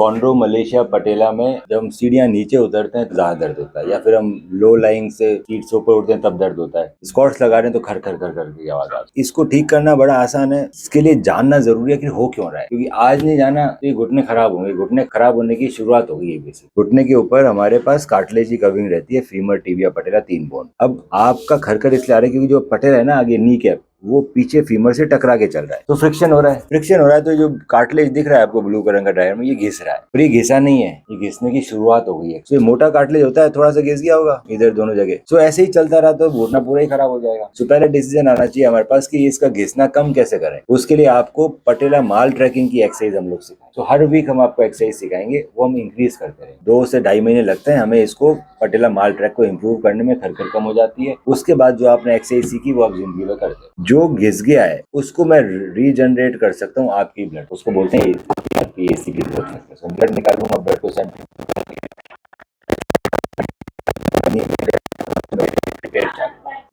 Chondro Malaysia पटेला में जब हम सीढ़ियां नीचे उतरते हैं तो ज्यादा दर्द होता है, या फिर हम लो लाइंग से सीट से ऊपर उठते हैं तब दर्द होता है। स्क्वाट्स लगा रहे हैं तो खर खर खर कर की आवाज आती है। इसको ठीक करना बड़ा आसान है, इसके लिए जानना जरूरी है कि हो क्यों रहा है, क्योंकि आज नहीं जाना तो ये घुटने खराब होंगे। घुटने खराब होने की शुरुआत होगी बेसिक। घुटने के ऊपर हमारे पास कार्टिलेज की कवरिंग रहती है, फीमर, टिबिया, पटेला, 3 बोन। अब आपका खरखर इसलिए आ रहा है क्योंकि जो पटेला है ना आगे नी कैप, वो पीछे फीमर से टकरा के चल रहा है, तो फ्रिक्शन हो रहा है। फ्रिक्शन हो रहा है तो जो कार्टिलेज दिख रहा है आपको ब्लू रंग का डायग्राम में, ये घिस रहा है, पर ये घिसा नहीं है, ये घिसने की शुरुआत हो गई है। तो ये मोटा कार्टिलेज होता है, थोड़ा सा घिस गया होगा इधर दोनों जगह। तो ऐसे ही चलता रहा तो घुटना पूरा ही खराब हो जाएगा। तो पहले डिसीजन आना चाहिए हमारे पास कि इसका घिसना कम कैसे करें। उसके लिए आपको पटेला माल ट्रैकिंग की एक्सरसाइज हम लोग सिखाएं। तो हर वीक हम आपको एक्सरसाइज सिखाएंगे, वो हम इंक्रीज करते रहें। 2 से 2.5 महीने लगते हैं हमें इसको पटेला माल ट्रैक को इम्प्रूव करने में। खरखर कम हो जाती है। उसके बाद जो आपने एक्सरसाइज सीखी वो आप जिंदगी में करते हैं। जो घिस गया है उसको मैं रीजनरेट कर सकता हूँ आपकी ब्लड, उसको बोलते हैं आपकी एसी की ग्रोथ। ब्लड निकालूंगा, ब्लड को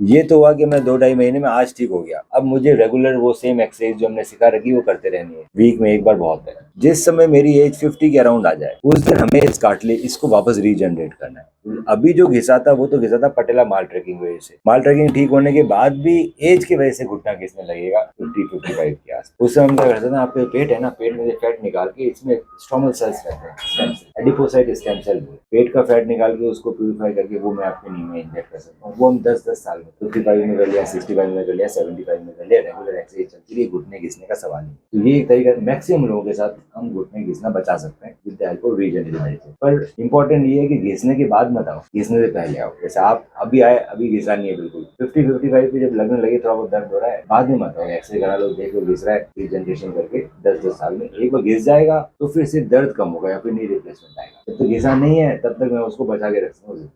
ये तो हुआ कि मैं 2-2.5 महीने में आज ठीक हो गया। अब मुझे रेगुलर वो सेम एक्सरसाइज जो हमने सिखा रखी वो करते रहनी है, वीक में एक बार बहुत है। जिस समय मेरी एज 50 के अराउंड आ जाए उस दिन हमें इस कार्टिलेज इसको वापस रीजनरेट करना है। अभी जो घिसा था वो तो घिसा था पटेला माल ट्रैकिंग वजह से। माल ट्रैकिंग ठीक होने के बाद भी एज की वजह से घुटना घिसने लगेगा 50-55 के आस। उस समय हम क्या करते ना, आपके पेट है ना, पेट में से फैट निकाल के इसमें स्ट्रोमल सेल्स रहते हैं, stem cell, adipocyte stem cell. पेट का फैट निकाल के उसको प्यूरिफाई करके वो मैं आपके नी में इंजेक्ट कर सकता हूँ। वो हम 10-10 साल में 55 में कर लिया, 65 में कर लिया, 75 में कर लिया। रेगुलर एक्सरसाइज चलती रही, घुटने घिसने का सवाल नहीं। तो ये एक तरीका मैक्सिमम लोगों के साथ हम घुटने घिसना बचा सकते हैं with the help of regeneration. पर इंपॉर्टेंट ये है कि घिसने के बाद मत आओ, घिसने से पहले आओ। जैसे आप अभी आए, अभी घिसा नहीं है बिल्कुल, 50-55 पे जब लगने लगे थोड़ा बहुत दर्द हो रहा है, बाद में मत आओ, एक्सरे करा लो, देख लो घिस रहा है, रीजनरेशन करके 10-10 साल में एक बार घिस जाएगा तो फिर से दर्द कम होगा या फिर नहीं रिप्लेसमेंट आएगा। जब तक घिसा नहीं है तब तक मैं उसको बचा के रख सकता हूँ।